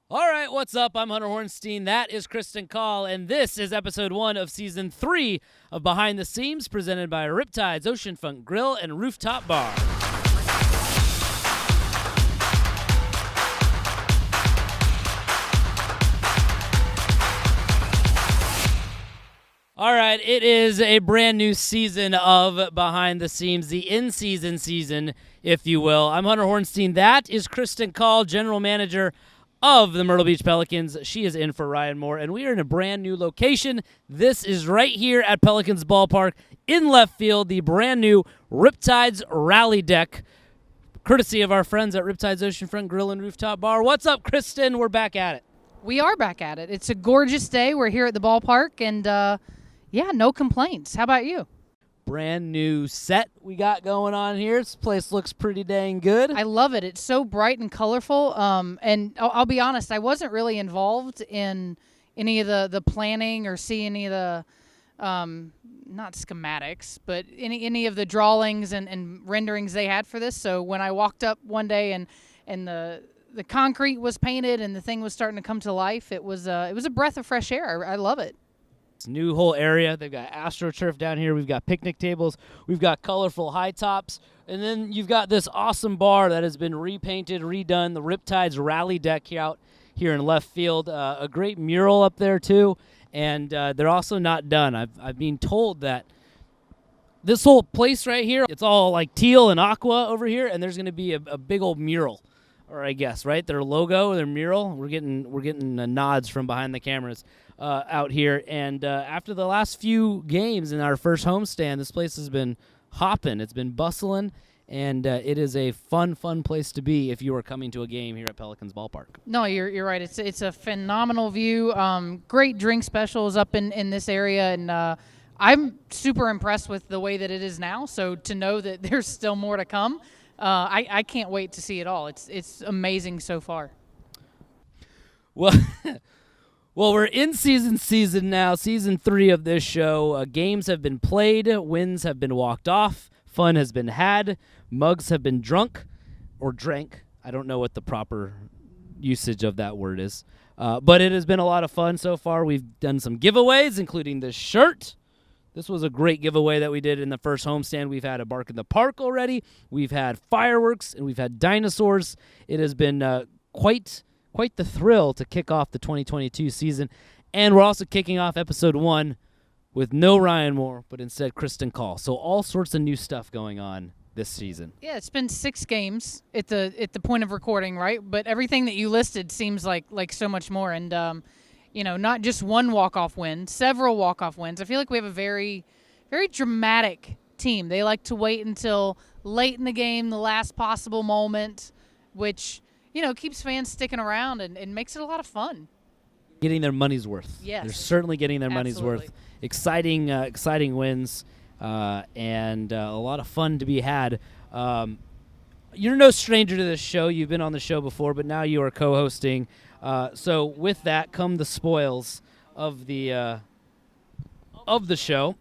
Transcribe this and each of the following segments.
All right, what's up? I'm Hunter Horenstein. That is Kristin Call, and this is episode 1 of season 3 of Behind the Seams, presented by RipTydz Oceanfront Grill and Rooftop Bar. All right, it is a brand new season of Behind the Seams, the in-season season, if you will. I'm Hunter Horenstein. That is Kristin Call, general manager of the Myrtle Beach Pelicans. She is in for Ryan Moore, and we are in a brand new location. This is right here at Pelicans Ballpark in left field, the brand new RipTydz Rally Deck, courtesy of our friends at RipTydz Oceanfront Grill and Rooftop Bar. What's up, Kristin? We're back at it. We are back at it. It's a gorgeous day. We're here at the ballpark, and yeah, no complaints. How about you? Brand new set we got going on here. This place looks pretty dang good. I love it. It's so bright and colorful. And I'll be honest, I wasn't really involved in any of the planning or see any of the not schematics, but any of the drawings and renderings they had for this. So when I walked up one day and the concrete was painted and the thing was starting to come to life, it was a breath of fresh air. I love it. New whole area. They've got AstroTurf down here. We've got picnic tables. We've got colorful high tops. And then you've got this awesome bar that has been repainted, redone, the RipTydz Rally Deck out here in left field. A great mural up there, too. And they're also not done. I've been told that this whole place right here, it's all like teal and aqua over here, and there's going to be a big old mural. Or I guess, right? Their logo, their mural. We're getting nods from behind the cameras out here. And after the last few games in our first homestand, this place has been hopping. It's been bustling, and it is a fun place to be if you are coming to a game here at Pelicans Ballpark. No, you're right. It's a phenomenal view. Great drink specials up in this area, and I'm super impressed with the way that it is now. So to know that there's still more to come. I can't wait to see it all. It's amazing so far. Well, we're in season now, season 3 of this show. Games have been played, wins have been walked off, fun has been had, mugs have been drunk or drank. I don't know what the proper usage of that word is, but it has been a lot of fun so far. We've done some giveaways, including this shirt. This was a great giveaway that we did in the first homestand. We've had a Bark in the Park already. We've had fireworks, and we've had dinosaurs. It has been quite the thrill to kick off the 2022 season. And we're also kicking off episode 1 with no Ryan Moore, but instead Kristin Call. So all sorts of new stuff going on this season. Yeah, it's been 6 games at the point of recording, right? But everything that you listed seems like so much more. And not just one walk-off win, several walk-off wins. I feel like we have a very, very dramatic team. They like to wait until late in the game, the last possible moment, which, keeps fans sticking around and makes it a lot of fun. Getting their money's worth. Yes. They're certainly getting their money's Absolutely. worth. Exciting wins, and a lot of fun to be had. You're no stranger to this show. You've been on the show before, but now you are co-hosting. So with that come the spoils of the show,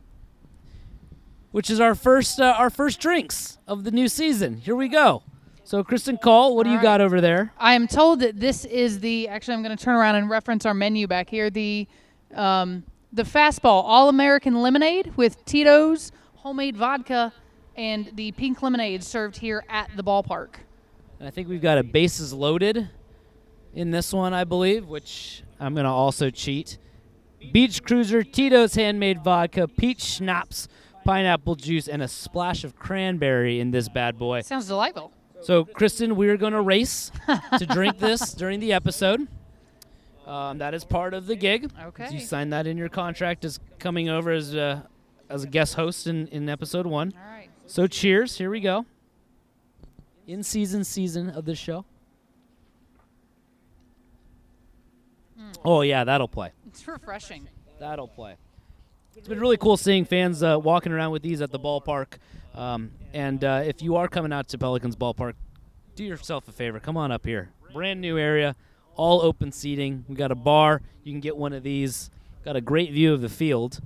which is our first drinks of the new season. Here we go. So Kristin Call, what do you got over there? I am told that this is actually I'm going to turn around and reference our menu back here. The Fastball All-American Lemonade with Tito's homemade vodka and the pink lemonade served here at the ballpark. And I think we've got a bases loaded in this one, I believe, which I'm going to also cheat. Beach Cruiser, Tito's handmade vodka, peach schnapps, pineapple juice, and a splash of cranberry in this bad boy. Sounds delightful. So, Kristin, we're going to race to drink this during the episode. That is part of the gig. Okay. You signed that in your contract as coming over as a guest host in episode 1. All right. So, cheers. Here we go. In-season of this show. Oh, yeah, that'll play. It's refreshing. That'll play. It's been really cool seeing fans walking around with these at the ballpark. And if you are coming out to Pelicans Ballpark, do yourself a favor. Come on up here. Brand new area, all open seating. We got a bar. You can get one of these. Got a great view of the field.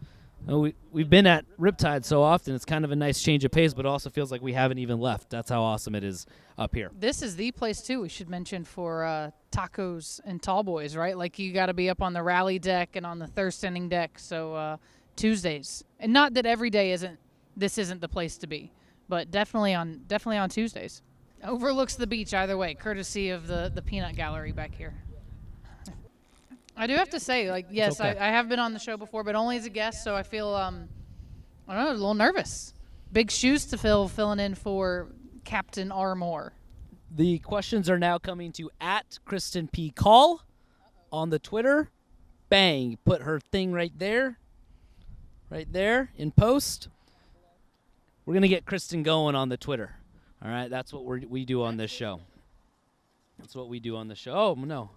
We've been at RipTydz so often, it's kind of a nice change of pace, but it also feels like we haven't even left. That's how awesome it is up here. This is the place, too, we should mention, for tacos and tall boys, right? Like, you got to be up on the rally deck and on the thirst ending deck. So Tuesdays. And not that every day this isn't the place to be, but definitely on Tuesdays. Overlooks the beach either way, courtesy of the peanut gallery back here. I do have to say, like, yes, okay. I have been on the show before, but only as a guest, so I feel, I don't know, a little nervous. Big shoes to fill, filling in for Captain R. Moore. The questions are now coming to @Kristin P. Call on the Twitter. Bang, put her thing right there in post. We're going to get Kristin going on the Twitter. All right, that's what we do on this show. That's what we do on the show. Oh, no.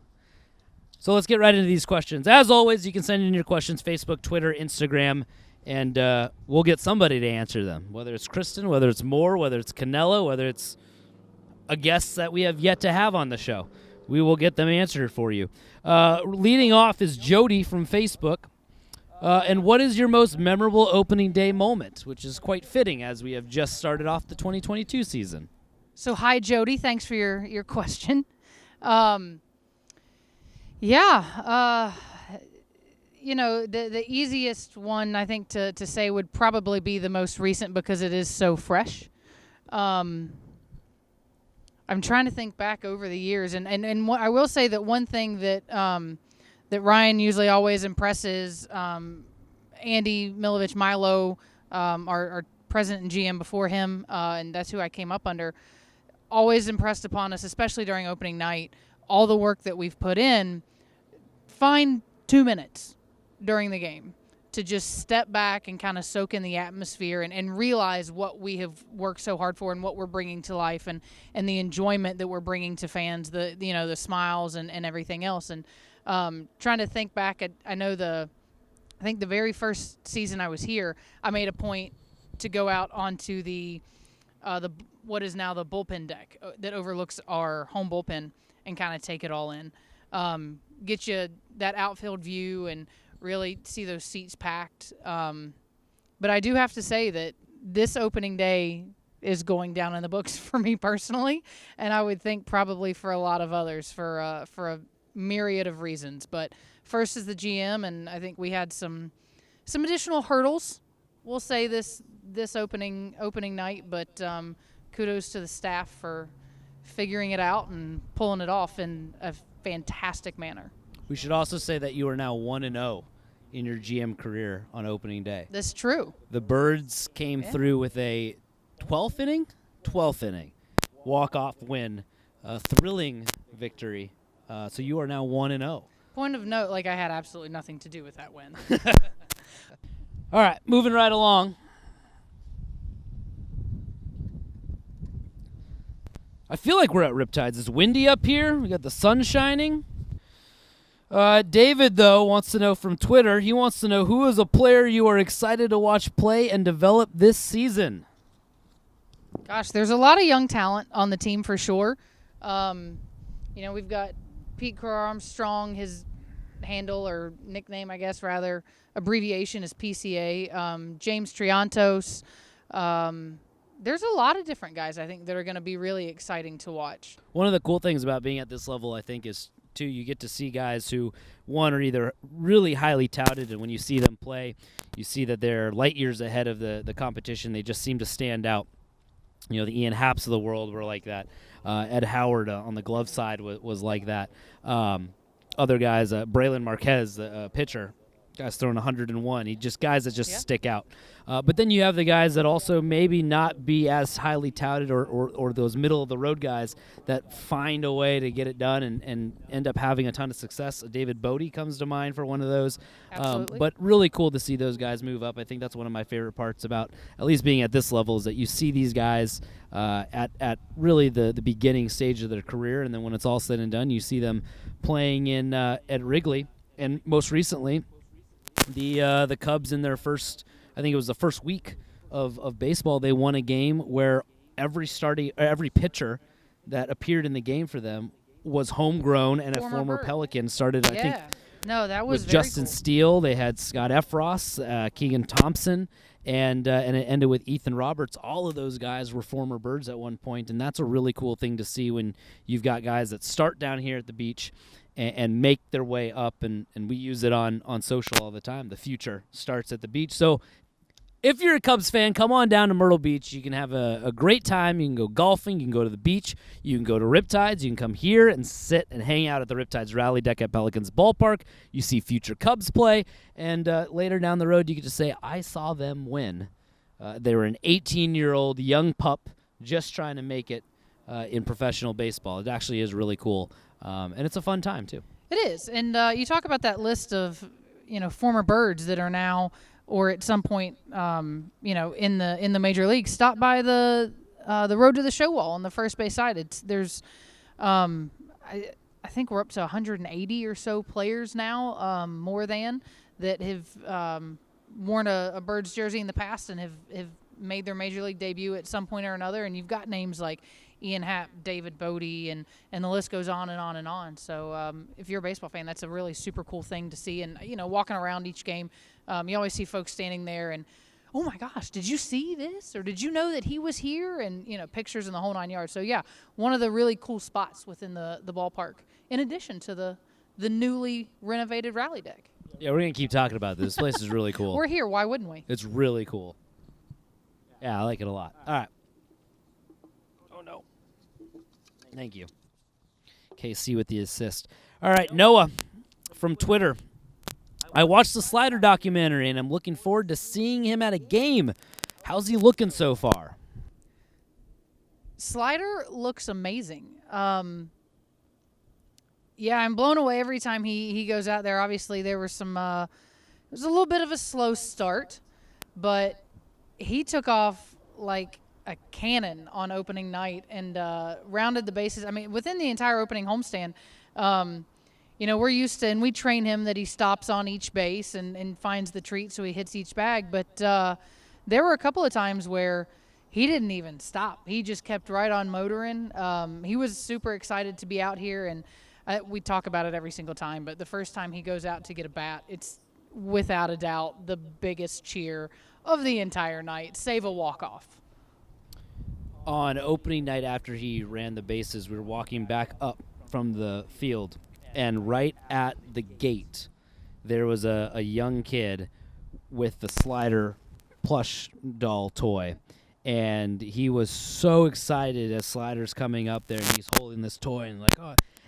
So let's get right into these questions. As always, you can send in your questions, Facebook, Twitter, Instagram, and we'll get somebody to answer them, whether it's Kristin, whether it's Moore, whether it's Canelo, whether it's a guest that we have yet to have on the show. We will get them answered for you. Leading off is Jody from Facebook. And what is your most memorable opening day moment, which is quite fitting as we have just started off the 2022 season? So, hi, Jody. Thanks for your question. The easiest one, I think, to say would probably be the most recent because it is so fresh. I'm trying to think back over the years, and I will say that one thing that that Ryan usually always impresses Andy Milovich Milo, our president and GM before him, and that's who I came up under, always impressed upon us, especially during opening night, all the work that we've put in. Find 2 minutes during the game to just step back and kind of soak in the atmosphere and realize what we have worked so hard for and what we're bringing to life and the enjoyment that we're bringing to fans, the smiles and everything else. And trying to think back at, I think the very first season I was here, I made a point to go out onto the what is now the bullpen deck that overlooks our home bullpen and kind of take it all in. Get you that outfield view and really see those seats packed. But I do have to say that this opening day is going down in the books for me personally, and I would think probably for a lot of others for a myriad of reasons. But first is the GM, and I think we had some additional hurdles, we'll say this opening night, but kudos to the staff for figuring it out and pulling it off in a fantastic manner. We should also say that you are now 1-0 in your GM career on opening day. That's true. The Birds came through with a 12th inning walk-off win, a thrilling victory. So you are now 1-0. Point of note, I had absolutely nothing to do with that win. All right, moving right along. I feel like we're at RipTydz. It's windy up here. We got the sun shining. David, though, wants to know from Twitter, he wants to know who is a player you are excited to watch play and develop this season. Gosh, there's a lot of young talent on the team for sure. We've got Pete Crow-Armstrong, his handle or nickname, I guess, rather, abbreviation is PCA. James Triantos. There's a lot of different guys, I think, that are going to be really exciting to watch. One of the cool things about being at this level, I think, is, too, you get to see guys who, one, are either really highly touted, and when you see them play, you see that they're light years ahead of the competition. They just seem to stand out. The Ian Happs of the world were like that. Ed Howard on the glove side was like that. Other guys, Braylon Marquez, the pitcher, guy's throwing 101. Guys that just stick out. But then you have the guys that also maybe not be as highly touted or those middle-of-the-road guys that find a way to get it done and end up having a ton of success. David Bodie comes to mind for one of those. Absolutely. But really cool to see those guys move up. I think that's one of my favorite parts about at least being at this level is that you see these guys at really the beginning stage of their career, and then when it's all said and done, you see them playing in at Wrigley. And most recently, the Cubs in their first, I think it was the first week of baseball, they won a game where every pitcher that appeared in the game for them was homegrown and a former Pelican. Started, I think, No, that was with very Justin cool. Steele. They had Scott Efros, Keegan Thompson, and it ended with Ethan Roberts. All of those guys were former Birds at one point, and that's a really cool thing to see when you've got guys that start down here at the beach and make their way up, and we use it on social all the time. The future starts at the beach. So if you're a Cubs fan, come on down to Myrtle Beach. You can have a great time. You can go golfing. You can go to the beach. You can go to RipTydz. You can come here and sit and hang out at the RipTydz Rally Deck at Pelicans Ballpark. You see future Cubs play. And later down the road, you get to say, I saw them win. They were an 18-year-old young pup just trying to make it in professional baseball. It actually is really cool. And it's a fun time, too. It is. And you talk about that list of, former Birds that are now or at some point, in the major leagues, stop by the road to the show wall on the first base side. There's I think we're up to 180 or so players now, more than that have worn a Birds jersey in the past and have made their major league debut at some point or another. And you've got names like Ian Happ, David Bodie, and the list goes on and on and on. So if you're a baseball fan, that's a really super cool thing to see. And, walking around each game, you always see folks standing there and, oh, my gosh, did you see this? Or did you know that he was here? And, pictures in the whole 9 yards. So, yeah, one of the really cool spots within the ballpark, in addition to the newly renovated rally deck. Yeah, we're going to keep talking about this. This place is really cool. We're here. Why wouldn't we? It's really cool. Yeah, I like it a lot. All right. Oh, no. Thank you. KC with the assist. All right, Noah from Twitter. I watched the Slider documentary, and I'm looking forward to seeing him at a game. How's he looking so far? Slider looks amazing. Yeah, I'm blown away every time he goes out there. Obviously, there were some it was a little bit of a slow start, but he took off like a cannon on opening night and rounded the bases. I mean, within the entire opening homestand, we're used to, and we train him that he stops on each base and finds the treat so he hits each bag. But there were a couple of times where he didn't even stop. He just kept right on motoring. He was super excited to be out here, and we talk about it every single time. But the first time he goes out to get a bat, it's without a doubt the biggest cheer of the entire night, save a walk-off. On opening night after he ran the bases, we were walking back up from the field, and right at the gate, there was a young kid with the Slider plush doll toy, and he was so excited as Slider's coming up there, and he's holding this toy,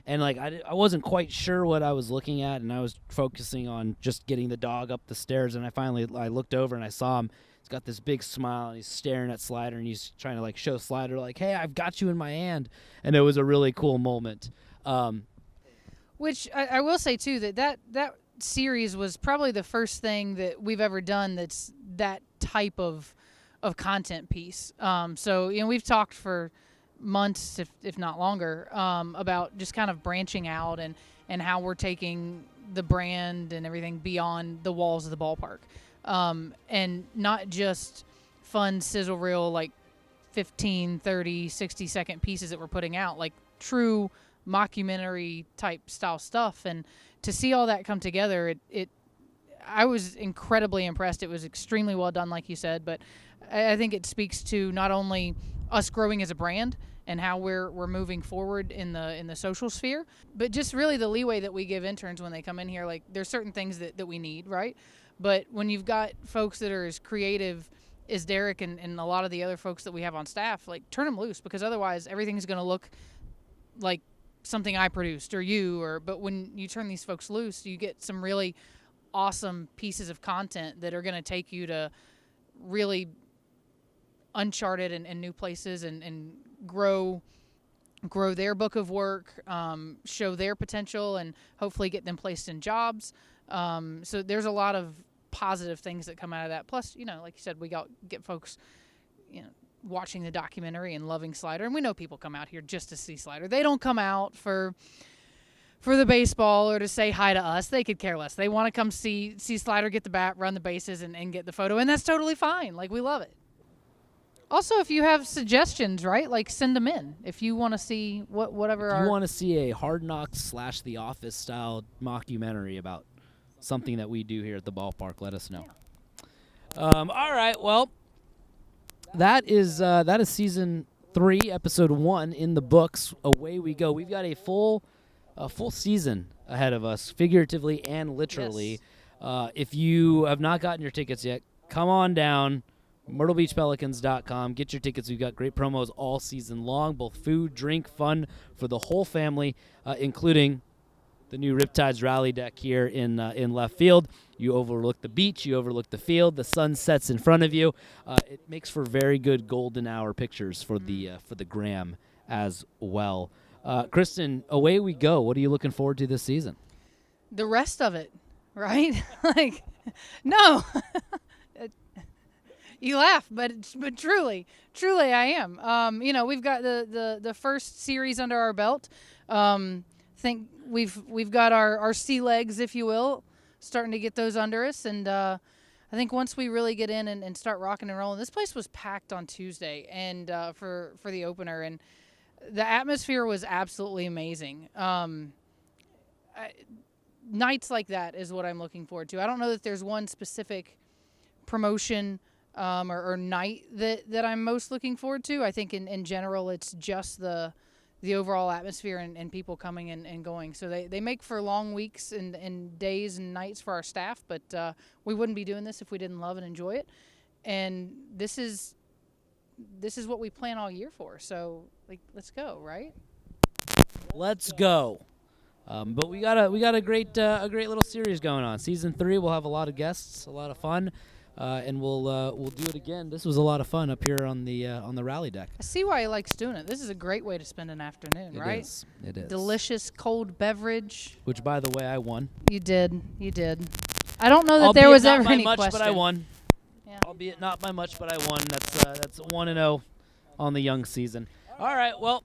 and I wasn't quite sure what I was looking at, and I was focusing on just getting the dog up the stairs, and I looked over and I saw him. He's got this big smile, and he's staring at Slider, and he's trying to show Slider hey, I've got you in my hand, and it was a really cool moment. Which I will say too that series was probably the first thing that we've ever done that's that type of content piece. So we've talked for months, if not longer, about just kind of branching out and how we're taking the brand and everything beyond the walls of the ballpark. And not just fun sizzle reel 15, 30, 60-second pieces that we're putting out, true mockumentary type style stuff. And to see all that come together, I was incredibly impressed. It was extremely well done, like you said, but I think it speaks to not only us growing as a brand and how we're moving forward in the social sphere, but just really the leeway that we give interns when they come in here. There's certain things that we need, right? But when you've got folks that are as creative as Derek and a lot of the other folks that we have on staff, turn them loose, because otherwise everything's going to look like something I produced or you. But when you turn these folks loose, you get some really awesome pieces of content that are going to take you to really uncharted and new places and grow their book of work, show their potential, and hopefully get them placed in jobs. So there's a lot of positive things that come out of that. Plus, like you said, we get folks, watching the documentary and loving Slider. And we know people come out here just to see Slider. They don't come out for the baseball or to say hi to us. They could care less. They want to come see Slider get the bat, run the bases, and get the photo. And that's totally fine. We love it. Also, if you have suggestions, right, like send them in. If you want to see whatever. If you want to see a Hard Knocks / The Office style mockumentary about something that we do here at the ballpark, let us know. All right, well, that is season 3, episode 1 in the books. Away we go. We've got a full season ahead of us, figuratively and literally. Yes. If you have not gotten your tickets yet, come on down. MyrtleBeachPelicans.com. Get your tickets. We've got great promos all season long, both food, drink, fun for the whole family, including the new RipTydz Rally Deck here in left field. You overlook the beach. You overlook the field. The sun sets in front of you. It makes for very good golden hour pictures for the gram as well. Kristin, away we go. What are you looking forward to this season? The rest of it, right? No. You laugh, but truly I am. We've got the first series under our belt. Think we've got our sea legs, if you will, starting to get those under us, and I think once we really get in and start rocking and rolling, this place was packed on Tuesday and for the opener, and the atmosphere was absolutely amazing. Nights like that is what I'm looking forward to. I don't know that there's one specific promotion or night that I'm most looking forward to. I think in general it's just the overall atmosphere and people coming and going. So they make for long weeks and days and nights for our staff, but we wouldn't be doing this if we didn't love and enjoy it. And this is what we plan all year for. So let's go, right? Let's go. But we got a great little series going on. Season 3, we'll have a lot of guests, a lot of fun. And we'll do it again. This was a lot of fun up here on the rally deck. I see why he likes doing it. This is a great way to spend an afternoon, right? It is. Delicious cold beverage. Which, by the way, I won. You did. I don't know that there was ever any question. Albeit not by much, but I won. Yeah. Albeit not by much, but I won. That's 1-0 on the young season. All right, well,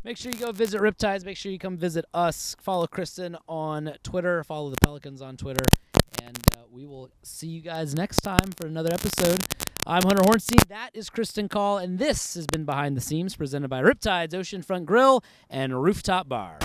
make sure you go visit RipTydz. Make sure you come visit us. Follow Kristin on Twitter. Follow the Pelicans on Twitter. And we will see you guys next time for another episode. I'm Hunter Horenstein. That is Kristin Call. And this has been Behind the Seams, presented by RipTydz Oceanfront Grill and Rooftop Bar.